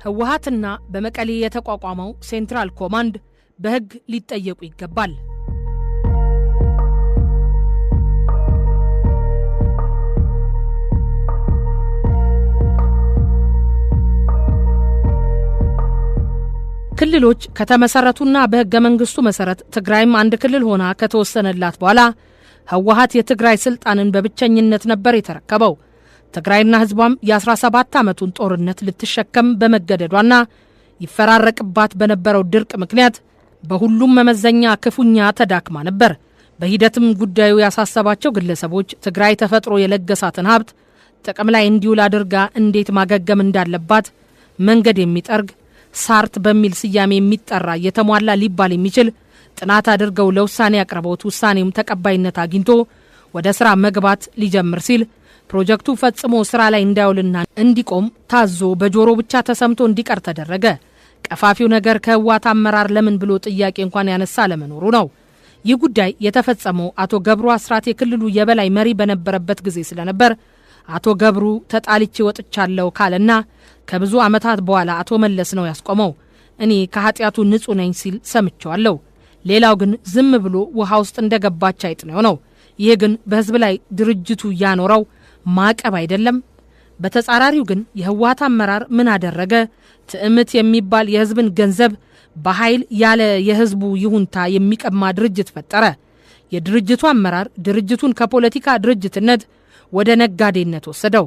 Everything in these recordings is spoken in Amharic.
ህወሓትና በመቀሌ የተቋቋመው ሴንትራል ኮማንድ በህግ ሊጠየቁ ይገባል። ክልሎች ከተመሰረቱና በህገ መንግስቱ መሰረት ትግራይም አንድ ክልል ሆና ከተወሰነላት በኋላ ህወሓት የትግራይ ስልጣንን በብቸኝነት ነበር የተረከበው። ትግራይና ህዝቧም የ17 ዓመቱን ጦርነት ልትሸከም በመገደዷና ይፈራረቅባት በነበረው ድርቅ ምክንያት በሁሉም መመዘኛ ክፉኛ ተዳክማ ነበር። በሂደትም ጉዳዩ ያሳሰባቸው ግለሰቦች ትግራይ ተፈጥሮ የለገሳትን ሀብት ጥቅም ላይ እንዲውል አድርጋ እንዴት ማገገም እንዳለባት መንገድ የሚጠርግ ሳርት በሚል ስያሜ የሚጠራ የተሟላ ሊባል የሚችል ጥናት አድርገው ለውሳኔ ያቀረቡት ውሳኔም ተቀባይነት አግኝቶ ወደ ስራ መግባት ሊጀምር ሲል ፕሮጀክቱ ፈጽሞ ስራ ላይ እንዳይውልና እንዲቆም ታዞ በጆሮ ብቻ ተሰምቶ እንዲቀር ተደረገ። ቀፋፊው ነገር ከህወሓት አመራር ለምን ብሎ ጥያቄ እንኳን ያነሳ ለመኖሩ ነው። ይህ ጉዳይ የተፈጸመው አቶ ገብሩ አስራት የክልሉ የበላይ መሪ በነበረበት ጊዜ ስለነበር አቶ ገብሩ ተጣልቼ ወጥቻለሁ ካለና ከብዙ ዓመታት በኋላ አቶ መለስ ነው ያስቆመው። እኔ ከኃጢያቱ ንጹህ ነኝ ሲል ሰምቻለሁ። ሌላው ግን ዝም ብሎ ውሃ ውስጥ እንደገባች አይጥ ነው። ይሄ ግን በህዝብ ላይ ድርጅቱ ያኖረው ማዕቀብ አይደለም። በተጻራሪው ግን የህወሓት አመራር ምን አደረገ? ትዕምት የሚባል የህዝብን ገንዘብ በኃይል ያለ የህዝቡ ይሁንታ የሚቀማ ድርጅት ፈጠረ። የድርጅቱ አመራር ድርጅቱን ከፖለቲካ ድርጅትነት ወደ ነጋዴነት ወሰደው።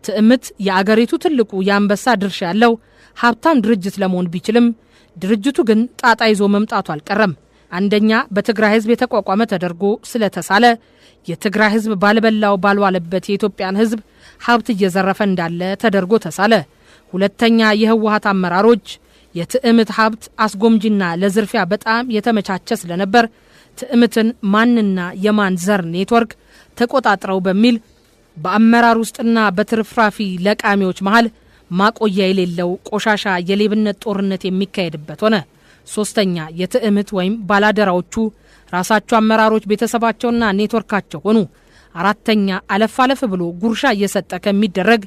ትዕምት የአገሪቱ ትልቁ የአንበሳ ድርሻ ያለው ሀብታም ድርጅት ለመሆን ቢችልም ድርጅቱ ግን ጣጣ ይዞ መምጣቱ አልቀረም። አንደኛ በትግራይ ህዝብ የተቋቋመ ተደርጎ ስለተሳለ የትግራይ ህዝብ ባልበላው ባልዋለበት የኢትዮጵያን ህዝብ ሀብት እየዘረፈ እንዳለ ተደርጎ ተሳለ። ሁለተኛ የህወሓት አመራሮች የትዕምት ሀብት አስጎምጂና ለዝርፊያ በጣም የተመቻቸ ስለነበር ትዕምትን ማንና የማን ዘር ኔትወርክ ተቆጣጥረው በሚል በአመራር ውስጥና በትርፍራፊ ለቃሚዎች መሃል ማቆያ የሌለው ቆሻሻ የሌብነት ጦርነት የሚካሄድበት ሆነ። ሶስተኛ የትዕምት ወይም ባላደራዎቹ ራሳቸው አመራሮች ቤተሰባቸውና ኔትወርካቸው ሆኑ። አራተኛ አለፍ ብሎ ጉርሻ እየሰጠ ከሚደረግ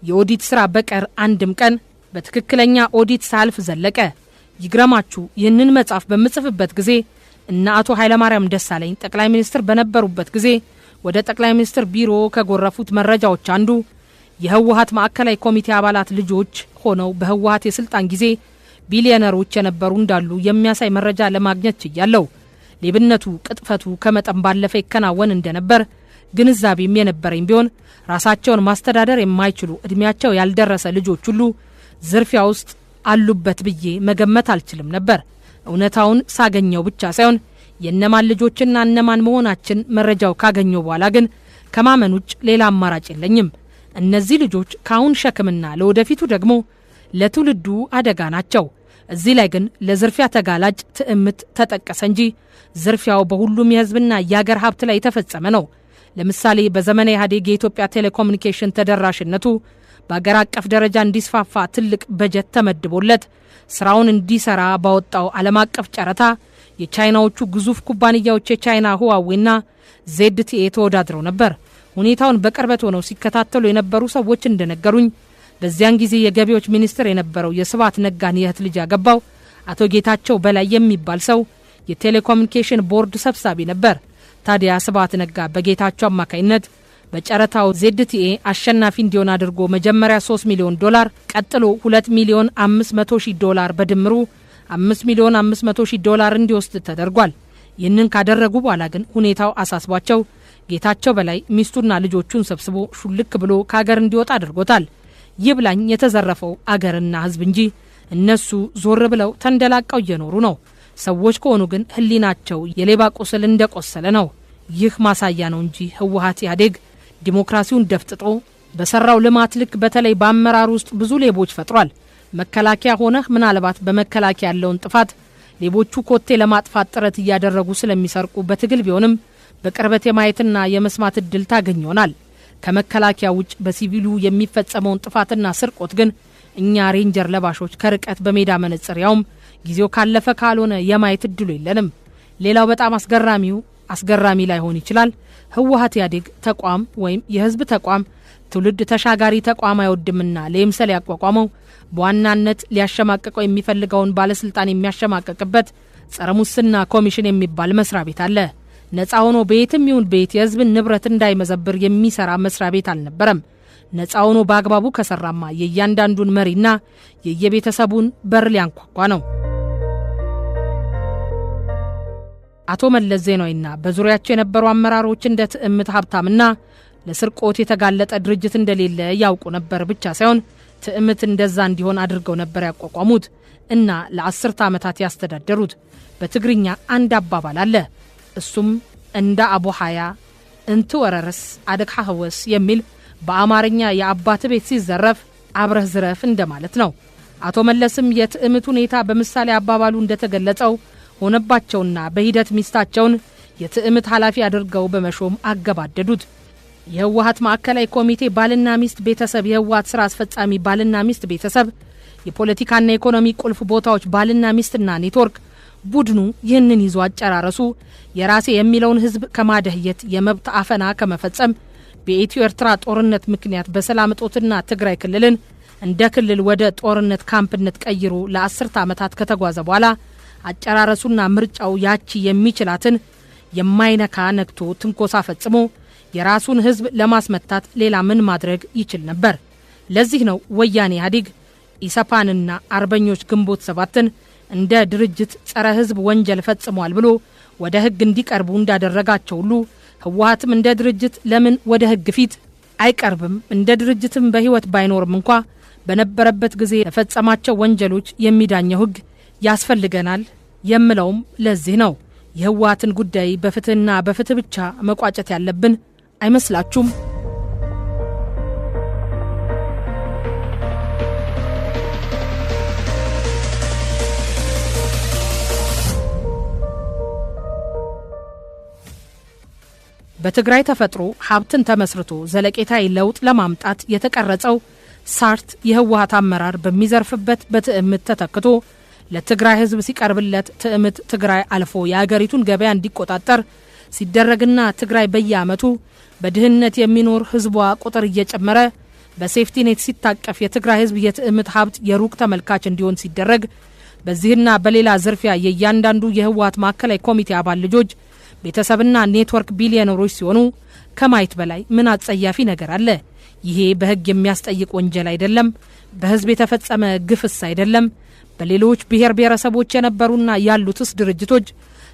የኦዲት ስራ በቀር አንድም ቀን በትክክለኛ ኦዲት ሳልፍ ዘለቀ። ይግረማችሁ ይህንን መጽሐፍ በምጽፍበት ጊዜ እና አቶ ኃይለማርያም ደሳለኝ ጠቅላይ ሚኒስትር በነበሩበት ጊዜ ወደ ጠቅላይ ሚኒስትር ቢሮ ከጎረፉት መረጃዎች አንዱ የህወሓት ማዕከላዊ ኮሚቴ አባላት ልጆች ሆነው በህወሓት የስልጣን ጊዜ ቢሊዮነሮች የነበሩ እንዳሉ የሚያሳይ መረጃ ለማግኘት ችያለሁ። ሌብነቱ፣ ቅጥፈቱ ከመጠን ባለፈ ይከናወን እንደነበር ግንዛቤም የነበረኝ ቢሆን ራሳቸውን ማስተዳደር የማይችሉ እድሜያቸው ያልደረሰ ልጆች ሁሉ ዝርፊያ ውስጥ አሉበት ብዬ መገመት አልችልም ነበር። እውነታውን ሳገኘው ብቻ ሳይሆን የነማን ልጆችና እነማን መሆናችን መረጃው ካገኘው በኋላ ግን ከማመን ውጭ ሌላ አማራጭ የለኝም። እነዚህ ልጆች ካሁን ሸክምና ለወደፊቱ ደግሞ ለትውልዱ አደጋ ናቸው። እዚህ ላይ ግን ለዝርፊያ ተጋላጭ ትዕምት ተጠቀሰ እንጂ ዝርፊያው በሁሉም የህዝብና የአገር ሀብት ላይ የተፈጸመ ነው። ለምሳሌ በዘመነ ኢህአዴግ የኢትዮጵያ ቴሌኮሙኒኬሽን ተደራሽነቱ በአገር አቀፍ ደረጃ እንዲስፋፋ ትልቅ በጀት ተመድቦለት ስራውን እንዲሰራ ባወጣው ዓለም አቀፍ ጨረታ የቻይናዎቹ ግዙፍ ኩባንያዎች የቻይና ሁዋዌና ዜድቲኤ ተወዳድረው ነበር። ሁኔታውን በቅርበት ሆነው ሲከታተሉ የነበሩ ሰዎች እንደነገሩኝ በዚያን ጊዜ የገቢዎች ሚኒስትር የነበረው የስብሐት ነጋን የእህት ልጅ ያገባው አቶ ጌታቸው በላይ የሚባል ሰው የቴሌኮሙኒኬሽን ቦርድ ሰብሳቢ ነበር። ታዲያ ስብሐት ነጋ በጌታቸው አማካይነት በጨረታው ዜድቲኤ አሸናፊ እንዲሆን አድርጎ መጀመሪያ $3 ሚሊዮን፣ ቀጥሎ $2,500,000 በድምሩ $5,500,000 እንዲወስድ ተደርጓል። ይህንን ካደረጉ በኋላ ግን ሁኔታው አሳስቧቸው ጌታቸው በላይ ሚስቱና ልጆቹን ሰብስቦ ሹልክ ብሎ ከሀገር እንዲወጣ አድርጎታል። ይብላኝ የተዘረፈው አገርና ህዝብ እንጂ እነሱ ዞር ብለው ተንደላቀው እየኖሩ ነው። ሰዎች ከሆኑ ግን ህሊናቸው የሌባ ቁስል እንደቆሰለ ነው። ይህ ማሳያ ነው እንጂ ህወሓት ኢህአዴግ ዲሞክራሲውን ደፍጥጦ በሰራው ልማት ልክ በተለይ በአመራር ውስጥ ብዙ ሌቦች ፈጥሯል። መከላከያ ሆነህ ምናልባት በመከላከያ ያለውን ጥፋት ሌቦቹ ኮቴ ለማጥፋት ጥረት እያደረጉ ስለሚሰርቁ በትግል ቢሆንም በቅርበት የማየትና የመስማት እድል ታገኝ ይሆናል። ከመከላከያ ውጭ በሲቪሉ የሚፈጸመውን ጥፋትና ስርቆት ግን እኛ ሬንጀር ለባሾች ከርቀት በሜዳ መነጽር ያውም ጊዜው ካለፈ ካልሆነ የማየት እድሉ የለንም። ሌላው በጣም አስገራሚው አስገራሚ ላይሆን ይችላል። ህወሓት ኢህአዴግ ተቋም ወይም የህዝብ ተቋም ትውልድ ተሻጋሪ ተቋም አይወድምና ለምሳሌ ያቋቋመው በዋናነት ሊያሸማቀቀው የሚፈልገውን ባለስልጣን የሚያሸማቀቅበት ጸረ ሙስና ኮሚሽን የሚባል መስሪያ ቤት አለ። ነፃ ሆኖ በየትም ይሁን በየት የህዝብን ንብረት እንዳይመዘብር የሚሰራ መስሪያ ቤት አልነበረም። ነፃ ሆኖ በአግባቡ ከሰራማ የእያንዳንዱን መሪና የየቤተሰቡን በር ሊያንኳኳ ነው። አቶ መለስ ዜናዊና በዙሪያቸው የነበሩ አመራሮች እንደ ትዕምት ሀብታምና ለስርቆት የተጋለጠ ድርጅት እንደሌለ ያውቁ ነበር ብቻ ሳይሆን ትዕምት እንደዛ እንዲሆን አድርገው ነበር ያቋቋሙት እና ለ10 ዓመታት ያስተዳደሩት። በትግርኛ አንድ አባባል አለ። እሱም እንደ አቡ ሐያ እንት ወረረስ አደካ ህወስ የሚል በአማርኛ የአባት ቤት ሲዘረፍ አብረህ ዝረፍ እንደማለት ነው። አቶ መለስም የትዕምት ሁኔታ በምሳሌ አባባሉ እንደተገለጸው ሆነባቸውና በሂደት ሚስታቸውን የትዕምት ኃላፊ አድርገው በመሾም አገባደዱት። የህወሓት ማዕከላዊ ኮሚቴ ባልና ሚስት ቤተሰብ፣ የህወሓት ስራ አስፈጻሚ ባልና ሚስት ቤተሰብ፣ የፖለቲካና ኢኮኖሚ ቁልፍ ቦታዎች ባልና ሚስትና ኔትወርክ ቡድኑ ይህንን ይዞ አጨራረሱ የራሴ የሚለውን ህዝብ ከማደህየት የመብት አፈና ከመፈጸም በኢትዮ ኤርትራ ጦርነት ምክንያት በሰላም እጦትና ትግራይ ክልልን እንደ ክልል ወደ ጦርነት ካምፕነት ቀይሮ ለ10 ዓመታት ከተጓዘ በኋላ አጨራረሱና ምርጫው ያቺ የሚችላትን የማይነካ ነክቶ ትንኮሳ ፈጽሞ የራሱን ህዝብ ለማስመታት ሌላ ምን ማድረግ ይችል ነበር? ለዚህ ነው ወያኔ ኢህአዴግ ኢሰፓንና አርበኞች ግንቦት ሰባትን እንደ ድርጅት ጸረ ህዝብ ወንጀል ፈጽሟል ብሎ ወደ ህግ እንዲቀርቡ እንዳደረጋቸው ሁሉ ህወሓትም እንደ ድርጅት ለምን ወደ ህግ ፊት አይቀርብም? እንደ ድርጅትም በህይወት ባይኖርም እንኳ በነበረበት ጊዜ ለፈጸማቸው ወንጀሎች የሚዳኘው ህግ ያስፈልገናል የምለውም ለዚህ ነው። የህወሓትን ጉዳይ በፍትህና በፍትህ ብቻ መቋጨት ያለብን አይመስላችሁም? በትግራይ ተፈጥሮ ሀብትን ተመስርቶ ዘለቄታዊ ለውጥ ለማምጣት የተቀረጸው ሳርት የህወሓት አመራር በሚዘርፍበት በትዕምት ተተክቶ ለትግራይ ህዝብ ሲቀርብለት ትዕምት ትግራይ አልፎ የአገሪቱን ገበያ እንዲቆጣጠር ሲደረግና ትግራይ በየዓመቱ በድህነት የሚኖር ህዝቧ ቁጥር እየጨመረ በሴፍቲ ኔት ሲታቀፍ የትግራይ ህዝብ የትዕምት ሀብት የሩቅ ተመልካች እንዲሆን ሲደረግ በዚህና በሌላ ዝርፊያ የእያንዳንዱ የህወሓት ማዕከላዊ ኮሚቴ አባል ልጆች ቤተሰብና ኔትወርክ ቢሊዮነሮች ሲሆኑ ከማየት በላይ ምን አጸያፊ ነገር አለ? ይሄ በህግ የሚያስጠይቅ ወንጀል አይደለም? በህዝብ የተፈጸመ ግፍስ አይደለም? በሌሎች ብሔር ብሔረሰቦች የነበሩና ያሉትስ ድርጅቶች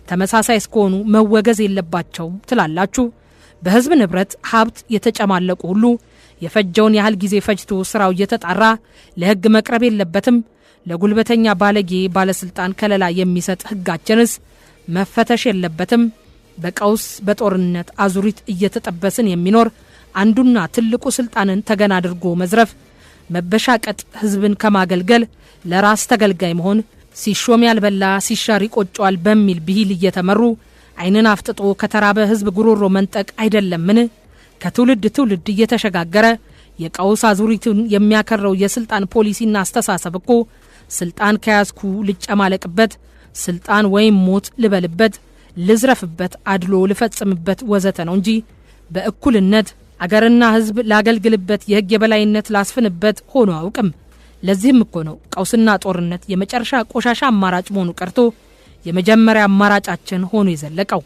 ተመሳሳይ እስከሆኑ መወገዝ የለባቸውም ትላላችሁ? በህዝብ ንብረት ሀብት የተጨማለቁ ሁሉ የፈጀውን ያህል ጊዜ ፈጅቶ ስራው እየተጣራ ለህግ መቅረብ የለበትም? ለጉልበተኛ ባለጌ ባለስልጣን ከለላ የሚሰጥ ህጋችንስ መፈተሽ የለበትም? በቀውስ በጦርነት አዙሪት እየተጠበስን የሚኖር አንዱና ትልቁ ስልጣንን ተገና አድርጎ መዝረፍ፣ መበሻቀጥ፣ ህዝብን ከማገልገል ለራስ ተገልጋይ መሆን፣ ሲሾም ያልበላ ሲሻር ይቆጫል በሚል ብሂል እየተመሩ አይንን አፍጥጦ ከተራበ ህዝብ ጉሮሮ መንጠቅ አይደለምን? ከትውልድ ትውልድ እየተሸጋገረ የቀውስ አዙሪትን የሚያከረው የስልጣን ፖሊሲና አስተሳሰብ እኮ ስልጣን ከያዝኩ ልጨማለቅበት፣ ስልጣን ወይም ሞት ልበልበት፣ ልዝረፍበት፣ አድሎ ልፈጽምበት ወዘተ ነው እንጂ በእኩልነት አገርና ህዝብ ላገልግልበት፣ የህግ የበላይነት ላስፍንበት ሆኖ አውቅም። ለዚህም እኮ ነው ቀውስና ጦርነት የመጨረሻ ቆሻሻ አማራጭ መሆኑ ቀርቶ የመጀመሪያ አማራጫችን ሆኖ የዘለቀው።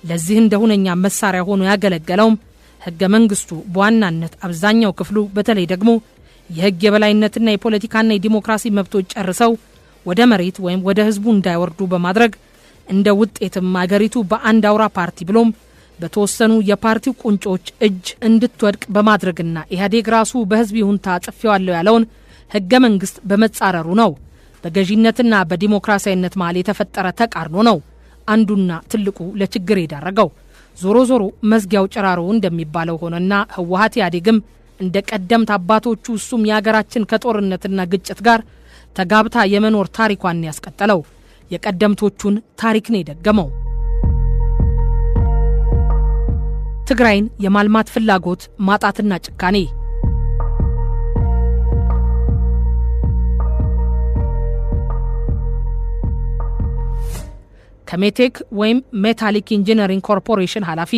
ለዚህ እንደሁነኛ መሳሪያ ሆኖ ያገለገለውም ህገ መንግስቱ በዋናነት አብዛኛው ክፍሉ በተለይ ደግሞ የህግ የበላይነትና የፖለቲካና የዲሞክራሲ መብቶች ጨርሰው ወደ መሬት ወይም ወደ ህዝቡ እንዳይወርዱ በማድረግ እንደ ውጤትም አገሪቱ በአንድ አውራ ፓርቲ ብሎም በተወሰኑ የፓርቲው ቁንጮች እጅ እንድትወድቅ በማድረግና ኢህአዴግ ራሱ በህዝብ ይሁንታ ጽፌዋለሁ ያለውን ህገ መንግስት በመጻረሩ ነው። በገዢነትና በዲሞክራሲያዊነት መሃል የተፈጠረ ተቃርኖ ነው አንዱና ትልቁ ለችግር የዳረገው። ዞሮ ዞሮ መዝጊያው ጭራሮ እንደሚባለው ሆነና ህወሓት ኢህአዴግም እንደ ቀደምት አባቶቹ እሱም የሀገራችን ከጦርነትና ግጭት ጋር ተጋብታ የመኖር ታሪኳን ያስቀጠለው የቀደምቶቹን ታሪክ ነው የደገመው። ትግራይን የማልማት ፍላጎት ማጣትና ጭካኔ ከሜቴክ ወይም ሜታሊክ ኢንጂነሪንግ ኮርፖሬሽን ኃላፊ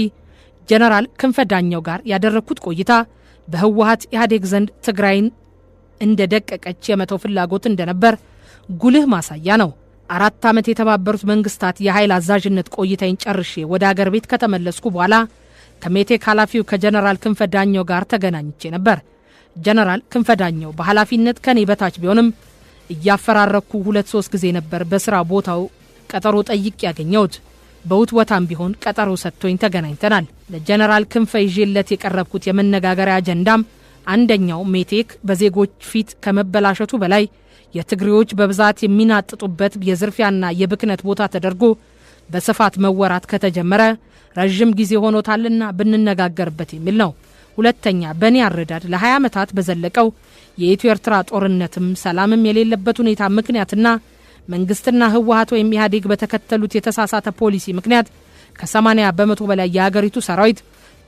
ጀነራል ክንፈ ዳኘው ጋር ያደረኩት ቆይታ በህወሓት ኢህአዴግ ዘንድ ትግራይን እንደደቀቀች የመተው ፍላጎት እንደነበር ጉልህ ማሳያ ነው። 4 ዓመት የተባበሩት መንግስታት የኃይል አዛዥነት ቆይታዬን ጨርሼ ወደ አገር ቤት ከተመለስኩ በኋላ ከሜቴክ ኃላፊው ከጀነራል ክንፈ ዳኘው ጋር ተገናኝቼ ነበር። ጀነራል ክንፈ ዳኘው በኃላፊነት ከኔ በታች ቢሆንም እያፈራረኩ 2-3 ጊዜ ነበር በስራ ቦታው ቀጠሮ ጠይቅ ያገኘሁት። በውትወታም ቢሆን ቀጠሮ ሰጥቶኝ ተገናኝተናል። ለጀነራል ክንፈ ይዤለት የቀረብኩት የመነጋገሪያ አጀንዳም አንደኛው ሜቴክ በዜጎች ፊት ከመበላሸቱ በላይ የትግሬዎች በብዛት የሚናጥጡበት የዝርፊያና የብክነት ቦታ ተደርጎ በስፋት መወራት ከተጀመረ ረጅም ጊዜ ሆኖታልና ብንነጋገርበት የሚል ነው። ሁለተኛ በእኔ አረዳድ ለ20 ዓመታት በዘለቀው የኢትዮ ኤርትራ ጦርነትም ሰላምም የሌለበት ሁኔታ ምክንያትና መንግስትና ህወሓት ወይም ኢህአዴግ በተከተሉት የተሳሳተ ፖሊሲ ምክንያት ከ80 በመቶ በላይ የሀገሪቱ ሰራዊት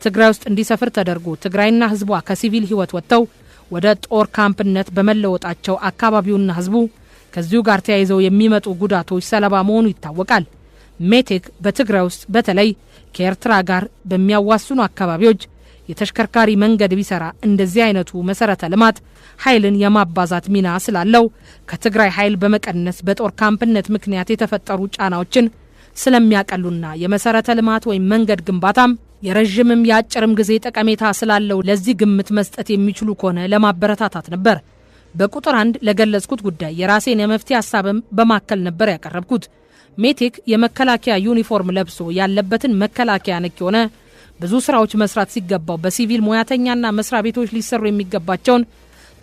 ትግራይ ውስጥ እንዲሰፍር ተደርጎ ትግራይና ህዝቧ ከሲቪል ህይወት ወጥተው ወደ ጦር ካምፕነት በመለወጣቸው አካባቢውና ህዝቡ ከዚሁ ጋር ተያይዘው የሚመጡ ጉዳቶች ሰለባ መሆኑ ይታወቃል። ሜቴክ በትግራይ ውስጥ በተለይ ከኤርትራ ጋር በሚያዋስኑ አካባቢዎች የተሽከርካሪ መንገድ ቢሰራ እንደዚህ አይነቱ መሰረተ ልማት ኃይልን የማባዛት ሚና ስላለው ከትግራይ ኃይል በመቀነስ በጦር ካምፕነት ምክንያት የተፈጠሩ ጫናዎችን ስለሚያቀሉና የመሰረተ ልማት ወይም መንገድ ግንባታም የረጅምም የአጭርም ጊዜ ጠቀሜታ ስላለው ለዚህ ግምት መስጠት የሚችሉ ከሆነ ለማበረታታት ነበር። በቁጥር 1 ለገለጽኩት ጉዳይ የራሴን የመፍትሄ ሐሳብም በማከል ነበር ያቀረብኩት። ሜቴክ የመከላከያ ዩኒፎርም ለብሶ ያለበትን መከላከያ ነክ የሆነ ብዙ ስራዎች መስራት ሲገባው በሲቪል ሙያተኛና መስሪያ ቤቶች ሊሰሩ የሚገባቸውን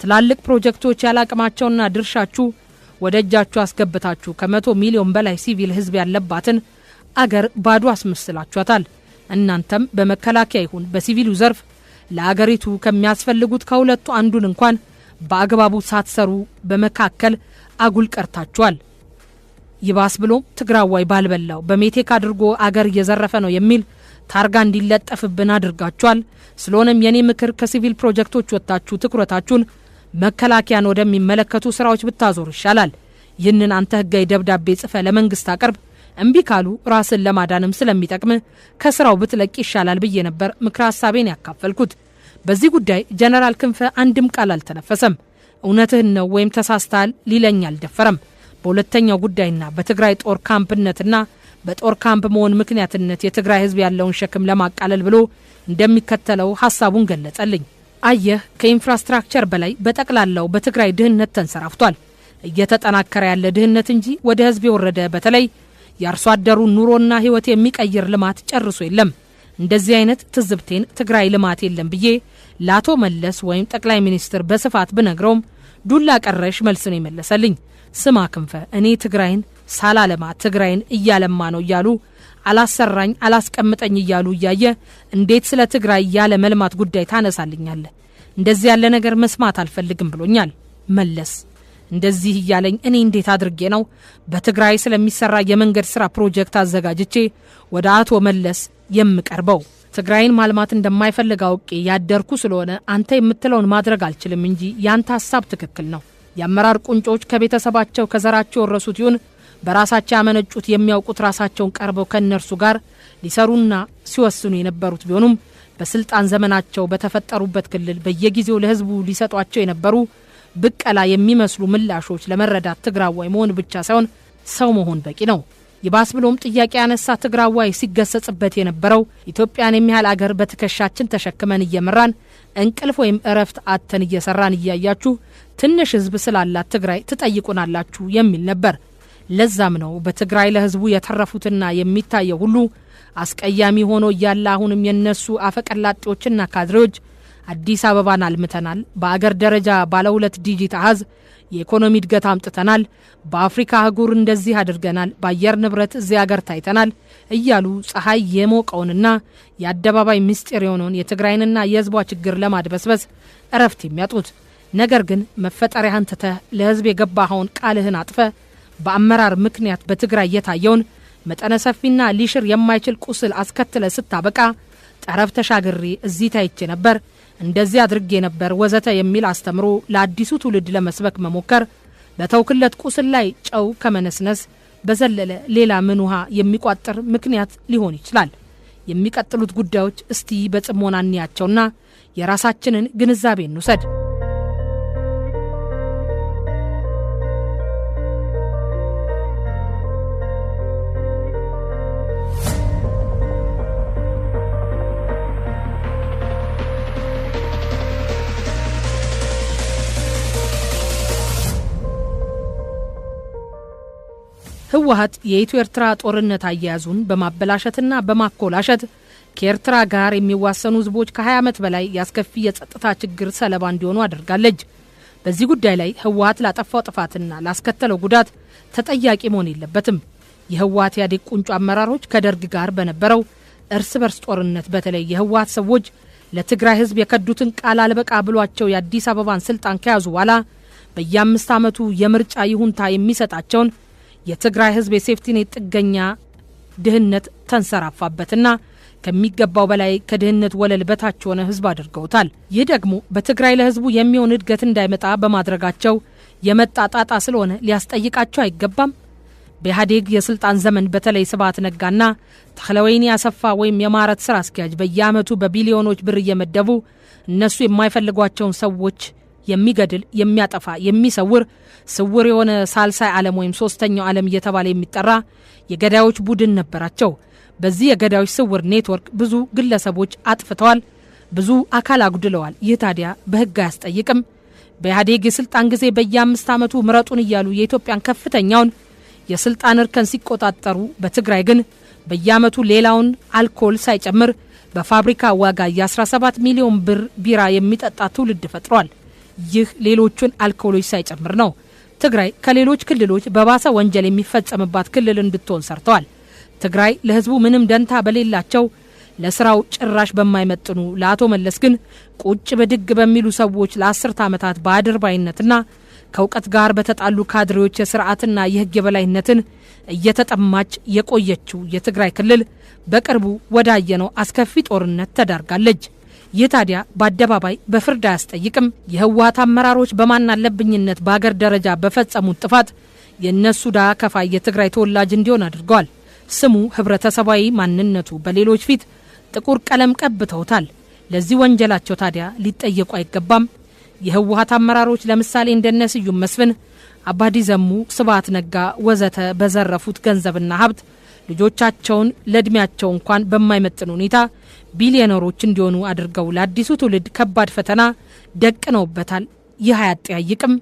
ትላልቅ ፕሮጀክቶች ያላቅማቸውና ድርሻችሁ ወደ እጃችሁ አስገብታችሁ ከ100 ሚሊዮን በላይ ሲቪል ህዝብ ያለባትን አገር ባዶ አስመስላችኋታል። እናንተም በመከላከያ ይሁን በሲቪሉ ዘርፍ ለአገሪቱ ከሚያስፈልጉት ከሁለቱ አንዱን እንኳን በአግባቡ ሳትሰሩ በመካከል አጉል ቀርታችኋል። ይባስ ብሎ ትግራዋይ ባልበላው በሜቴክ አድርጎ አገር እየዘረፈ ነው የሚል ታርጋ እንዲለጠፍብን አድርጋችኋል። ስለሆነም የኔ ምክር ከሲቪል ፕሮጀክቶች ወጣችሁ ትኩረታችሁን መከላከያን ወደሚመለከቱ ስራዎች ብታዞሩ ይሻላል። ይህንን አንተ ህጋዊ ደብዳቤ ጽፈ ለመንግስት አቅርብ። እምቢ ካሉ ራስን ለማዳንም ስለሚጠቅም ከስራው ብትለቅ ይሻላል ብዬ ነበር ምክር ሐሳቤን ያካፈልኩት። በዚህ ጉዳይ ጀነራል ክንፈ አንድም ቃል አልተነፈሰም። እውነትህን ነው ወይም ተሳስተሃል ሊለኝ አልደፈረም። በሁለተኛው ጉዳይና በትግራይ ጦር ካምፕነትና በጦር ካምፕ መሆን ምክንያትነት የትግራይ ህዝብ ያለውን ሸክም ለማቃለል ብሎ እንደሚከተለው ሐሳቡን ገለጸልኝ። አየህ ከኢንፍራስትራክቸር በላይ በጠቅላላው በትግራይ ድህነት ተንሰራፍቷል። እየተጠናከረ ያለ ድህነት እንጂ ወደ ህዝብ የወረደ በተለይ የአርሶ አደሩ ኑሮና ህይወት የሚቀይር ልማት ጨርሶ የለም። እንደዚህ አይነት ትዝብቴን ትግራይ ልማት የለም ብዬ ለአቶ መለስ ወይም ጠቅላይ ሚኒስትር በስፋት ብነግረውም ዱላ ቀረሽ መልስ ነው የመለሰልኝ። ስማ ክንፈ እኔ ትግራይን ሳላለማ ትግራይን እያለማ ነው እያሉ አላሰራኝ አላስቀምጠኝ እያሉ እያየ እንዴት ስለ ትግራይ ያለ መልማት ጉዳይ ታነሳልኛለህ? እንደዚህ ያለ ነገር መስማት አልፈልግም ብሎኛል መለስ። እንደዚህ እያለኝ እኔ እንዴት አድርጌ ነው በትግራይ ስለሚሰራ የመንገድ ስራ ፕሮጀክት አዘጋጅቼ ወደ አቶ መለስ የምቀርበው? ትግራይን ማልማት እንደማይፈልግ አውቄ ያደርኩ ስለሆነ አንተ የምትለውን ማድረግ አልችልም እንጂ ያንተ ሐሳብ ትክክል ነው። የአመራር ቁንጮች ከቤተሰባቸው ከዘራቸው ወረሱት ይሁን በራሳቸው ያመነጩት የሚያውቁት ራሳቸውን ቀርበው ከነርሱ ጋር ሊሰሩና ሲወስኑ የነበሩት ቢሆኑም በስልጣን ዘመናቸው በተፈጠሩበት ክልል በየጊዜው ለህዝቡ ሊሰጧቸው የነበሩ ብቀላ የሚመስሉ ምላሾች ለመረዳት ትግራዋይ መሆን ብቻ ሳይሆን ሰው መሆን በቂ ነው። ይባስ ብሎም ጥያቄ ያነሳ ትግራዋይ ሲገሰጽበት የነበረው ኢትዮጵያን የሚያህል አገር በትከሻችን ተሸክመን እየመራን እንቅልፍ ወይም እረፍት አተን እየሰራን እያያችሁ ትንሽ ህዝብ ስላላት ትግራይ ትጠይቁናላችሁ የሚል ነበር። ለዛም ነው በትግራይ ለህዝቡ የተረፉትና የሚታየው ሁሉ አስቀያሚ ሆኖ ያለ አሁንም የነሱ አፈቀላጤዎችና ካድሬዎች አዲስ አበባን አልምተናል፣ በአገር ደረጃ ባለ 2 ዲጂት አሃዝ የኢኮኖሚ እድገት አምጥተናል፣ በአፍሪካ አህጉር እንደዚህ አድርገናል፣ በአየር ንብረት እዚህ አገር ታይተናል እያሉ ፀሐይ የሞቀውንና የአደባባይ ምስጢር የሆነውን የትግራይንና የህዝቧ ችግር ለማድበስበስ እረፍት የሚያጡት። ነገር ግን መፈጠሪያህን ትተህ ለህዝብ የገባኸውን ቃልህን አጥፈ በአመራር ምክንያት በትግራይ የታየውን መጠነ ሰፊና ሊሽር የማይችል ቁስል አስከትለ ስታበቃ ጠረፍ ተሻግሬ እዚህ ታይቼ ነበር፣ እንደዚህ አድርጌ ነበር ወዘተ የሚል አስተምሮ ለአዲሱ ትውልድ ለመስበክ መሞከር በተውክለት ቁስል ላይ ጨው ከመነስነስ በዘለለ ሌላ ምን ውሃ የሚቋጥር ምክንያት ሊሆን ይችላል? የሚቀጥሉት ጉዳዮች እስቲ በጽሞና እንያቸውና የራሳችንን ግንዛቤ እንውሰድ። ህወሓት የኢትዮ ኤርትራ ጦርነት አያያዙን በማበላሸትና በማኮላሸት ከኤርትራ ጋር የሚዋሰኑ ህዝቦች ከ20 ዓመት በላይ ያስከፊ የጸጥታ ችግር ሰለባ እንዲሆኑ አድርጋለች። በዚህ ጉዳይ ላይ ህወሓት ላጠፋው ጥፋትና ላስከተለው ጉዳት ተጠያቂ መሆን የለበትም። የህወሓት ኢህአዴግ ቁንጮ አመራሮች ከደርግ ጋር በነበረው እርስ በርስ ጦርነት በተለይ የህወሓት ሰዎች ለትግራይ ህዝብ የከዱትን ቃል አልበቃ ብሏቸው የአዲስ አበባን ስልጣን ከያዙ በኋላ በየ5 ዓመቱ የምርጫ ይሁንታ የሚሰጣቸውን የትግራይ ህዝብ የሴፍቲኔት ጥገኛ ድህነት ተንሰራፋበትና ከሚገባው በላይ ከድህነት ወለል በታች ሆነ ህዝብ አድርገውታል። ይህ ደግሞ በትግራይ ለህዝቡ የሚሆን እድገት እንዳይመጣ በማድረጋቸው የመጣ ጣጣ ስለሆነ ሊያስጠይቃቸው አይገባም። በኢህአዴግ የስልጣን ዘመን በተለይ ስብሐት ነጋና ተክለወይኒ አሰፋ ወይም የማረት ስራ አስኪያጅ በየአመቱ በቢሊዮኖች ብር እየመደቡ እነሱ የማይፈልጓቸውን ሰዎች የሚገድል የሚያጠፋ የሚሰውር ስውር የሆነ ሳልሳይ ዓለም ወይም ሶስተኛው ዓለም እየተባለ የሚጠራ የገዳዮች ቡድን ነበራቸው። በዚህ የገዳዮች ስውር ኔትወርክ ብዙ ግለሰቦች አጥፍተዋል፣ ብዙ አካል አጉድለዋል። ይህ ታዲያ በህግ አያስጠይቅም። በኢህአዴግ የስልጣን ጊዜ በየ5 ዓመቱ ምረጡን እያሉ የኢትዮጵያን ከፍተኛውን የስልጣን እርከን ሲቆጣጠሩ፣ በትግራይ ግን በየአመቱ ሌላውን አልኮል ሳይጨምር በፋብሪካ ዋጋ የ17 ሚሊዮን ብር ቢራ የሚጠጣ ትውልድ ፈጥሯል። ይህ ሌሎቹን አልኮሎች ሳይጨምር ነው። ትግራይ ከሌሎች ክልሎች በባሰ ወንጀል የሚፈጸምባት ክልል እንድትሆን ሰርተዋል። ትግራይ ለህዝቡ ምንም ደንታ በሌላቸው ለስራው ጭራሽ በማይመጥኑ ለአቶ መለስ ግን ቁጭ በድግ በሚሉ ሰዎች ለ10 ዓመታት በአድርባይነትና ከእውቀት ጋር በተጣሉ ካድሬዎች የስርዓትና የህግ የበላይነትን እየተጠማች የቆየችው የትግራይ ክልል በቅርቡ ወዳየነው አስከፊ ጦርነት ተዳርጋለች። ይህ ታዲያ በአደባባይ በፍርድ አያስጠይቅም። የህወሓት አመራሮች በማን አለብኝነት በአገር ደረጃ በፈጸሙት ጥፋት የእነሱ ዳ ከፋይ የትግራይ ተወላጅ እንዲሆን አድርገዋል። ስሙ ህብረተሰባዊ ማንነቱ በሌሎች ፊት ጥቁር ቀለም ቀብተውታል። ለዚህ ወንጀላቸው ታዲያ ሊጠየቁ አይገባም። የህወሓት አመራሮች ለምሳሌ እንደነ ስዩም መስፍን፣ አባዲ ዘሙ፣ ስብሐት ነጋ ወዘተ በዘረፉት ገንዘብና ሀብት ልጆቻቸውን ለእድሜያቸው እንኳን በማይመጥን ሁኔታ ቢሊዮነሮች እንዲሆኑ አድርገው ለአዲሱ ትውልድ ከባድ ፈተና ደቅነውበታል። ይህ አያጠያይቅም።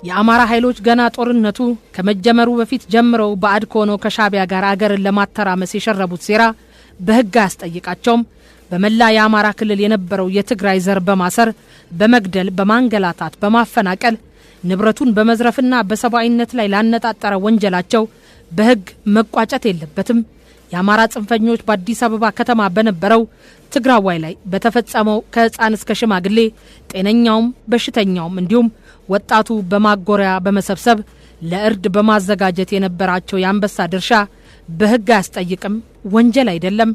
የአማራ ኃይሎች ገና ጦርነቱ ከመጀመሩ በፊት ጀምረው ባዕድ ሆነው ከሻቢያ ጋር አገርን ለማተራመስ የሸረቡት ሴራ በህግ አያስጠይቃቸውም። በመላ የአማራ ክልል የነበረው የትግራይ ዘር በማሰር በመግደል በማንገላታት በማፈናቀል ንብረቱን በመዝረፍና በሰብአዊነት ላይ ላነጣጠረ ወንጀላቸው በህግ መቋጨት የለበትም። የአማራ ጽንፈኞች በአዲስ አበባ ከተማ በነበረው ትግራዋይ ላይ በተፈጸመው ከህፃን እስከ ሽማግሌ ጤነኛውም በሽተኛውም እንዲሁም ወጣቱ በማጎሪያ በመሰብሰብ ለእርድ በማዘጋጀት የነበራቸው የአንበሳ ድርሻ በህግ አያስጠይቅም፣ ወንጀል አይደለም።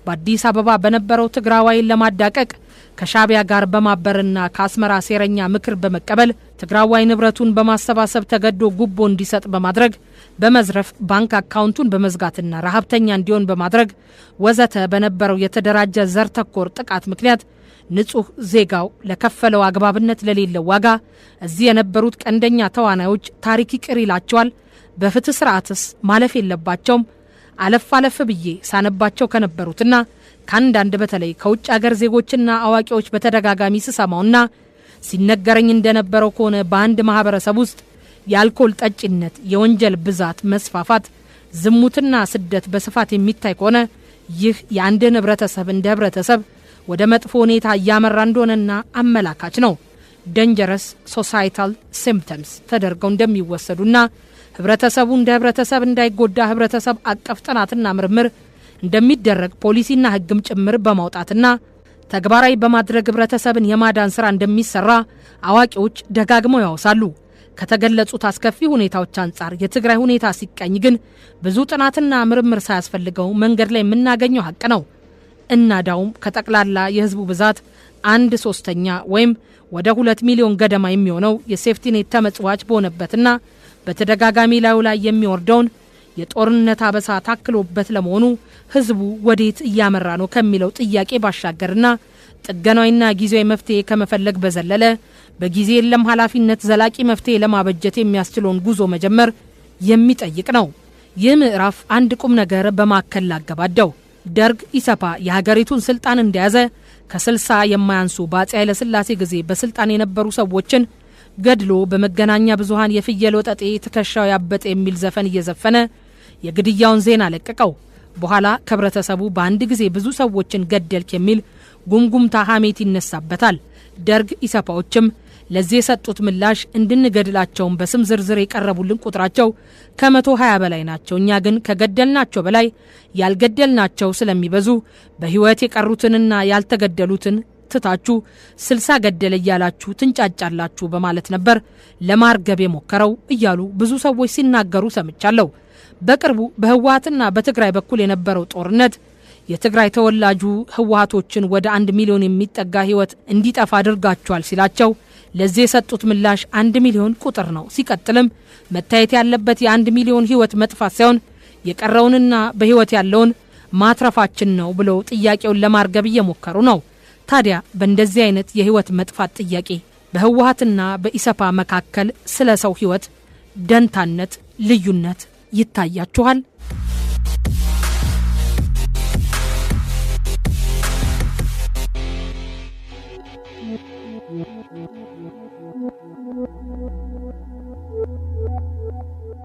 በአዲስ አበባ በነበረው ትግራዋይን ለማዳቀቅ ከሻቢያ ጋር በማበርና ከአስመራ ሴረኛ ምክር በመቀበል ትግራዋይ ንብረቱን በማሰባሰብ ተገዶ ጉቦ እንዲሰጥ በማድረግ በመዝረፍ ባንክ አካውንቱን በመዝጋትና ረሃብተኛ እንዲሆን በማድረግ ወዘተ በነበረው የተደራጀ ዘር ተኮር ጥቃት ምክንያት ንጹህ ዜጋው ለከፈለው አግባብነት ለሌለው ዋጋ እዚህ የነበሩት ቀንደኛ ተዋናዮች ታሪክ ይቅር ይላቸዋል። በፍትህ ስርዓትስ ማለፍ የለባቸውም። አለፍ አለፍ ብዬ ሳነባቸው ከነበሩትና ከአንዳንድ በተለይ ከውጭ አገር ዜጎችና አዋቂዎች በተደጋጋሚ ስሰማውና ሲነገረኝ እንደነበረው ከሆነ በአንድ ማህበረሰብ ውስጥ የአልኮል ጠጭነት፣ የወንጀል ብዛት መስፋፋት፣ ዝሙትና ስደት በስፋት የሚታይ ከሆነ ይህ የአንድን ህብረተሰብ እንደ ህብረተሰብ ወደ መጥፎ ሁኔታ እያመራ እንደሆነና አመላካች ነው። ደንጀረስ ሶሳይታል ሲምፕተምስ ተደርገው እንደሚወሰዱና ህብረተሰቡ እንደ ህብረተሰብ እንዳይጎዳ ህብረተሰብ አቀፍ ጥናትና ምርምር እንደሚደረግ ፖሊሲና ህግም ጭምር በማውጣትና ተግባራዊ በማድረግ ህብረተሰብን የማዳን ስራ እንደሚሰራ አዋቂዎች ደጋግመው ያወሳሉ። ከተገለጹት አስከፊ ሁኔታዎች አንጻር የትግራይ ሁኔታ ሲቀኝ ግን ብዙ ጥናትና ምርምር ሳያስፈልገው መንገድ ላይ የምናገኘው ሀቅ ነው። እናዳውም ከጠቅላላ የህዝቡ ብዛት 1/3 ወይም ወደ 2 ሚሊዮን ገደማ የሚሆነው የሴፍቲኔት ተመጽዋች በሆነበትና በተደጋጋሚ ላይ የሚወርደውን የጦርነት አበሳ ታክሎበት ለመሆኑ ህዝቡ ወዴት እያመራ ነው ከሚለው ጥያቄ ባሻገርና ጥገናዊና ጊዜያዊ መፍትሄ ከመፈለግ በዘለለ በጊዜ የለም ኃላፊነት ዘላቂ መፍትሄ ለማበጀት የሚያስችለውን ጉዞ መጀመር የሚጠይቅ ነው። ይህ ምዕራፍ አንድ ቁም ነገር በማከል ላገባደው ደርግ ኢሰፓ የሀገሪቱን ስልጣን እንደያዘ ከ60 የማያንሱ በአፄ ኃይለ ሥላሴ ጊዜ በስልጣን የነበሩ ሰዎችን ገድሎ በመገናኛ ብዙሃን የፍየል ወጠጤ ትከሻው ያበጠ የሚል ዘፈን እየዘፈነ የግድያውን ዜና ለቀቀው። በኋላ ከህብረተሰቡ በአንድ ጊዜ ብዙ ሰዎችን ገደልክ የሚል ጉምጉምታ ሐሜት ይነሳበታል። ደርግ ኢሰፓዎችም ለዚህ የሰጡት ምላሽ እንድንገድላቸውን በስም ዝርዝር የቀረቡልን ቁጥራቸው ከ120 በላይ ናቸው። እኛ ግን ከገደልናቸው በላይ ያልገደልናቸው ስለሚበዙ በህይወት የቀሩትንና ያልተገደሉትን ትታችሁ 60 ገደለ እያላችሁ ትንጫጫላችሁ በማለት ነበር ለማርገብ የሞከረው እያሉ ብዙ ሰዎች ሲናገሩ ሰምቻለሁ። በቅርቡ በህወሓትና በትግራይ በኩል የነበረው ጦርነት የትግራይ ተወላጁ ህወሓቶችን ወደ 1 ሚሊዮን የሚጠጋ ህይወት እንዲጠፋ አድርጋቸዋል ሲላቸው ለዚህ የሰጡት ምላሽ 1 ሚሊዮን ቁጥር ነው። ሲቀጥልም መታየት ያለበት የ1 ሚሊዮን ህይወት መጥፋት ሳይሆን የቀረውንና በህይወት ያለውን ማትረፋችን ነው ብለው ጥያቄውን ለማርገብ እየሞከሩ ነው። ታዲያ በእንደዚህ አይነት የህይወት መጥፋት ጥያቄ በህወሓትና በኢሰፓ መካከል ስለ ሰው ህይወት ደንታነት ልዩነት ይታያችኋል?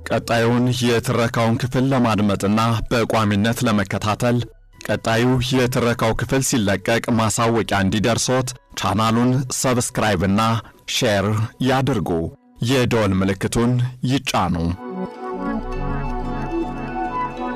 ቀጣዩን የትረካውን ክፍል ለማድመጥና በቋሚነት ለመከታተል ቀጣዩ የትረካው ክፍል ሲለቀቅ ማሳወቂያ እንዲደርሶት ቻናሉን ሰብስክራይብ እና ሼር ያድርጉ። የደወል ምልክቱን ይጫኑ።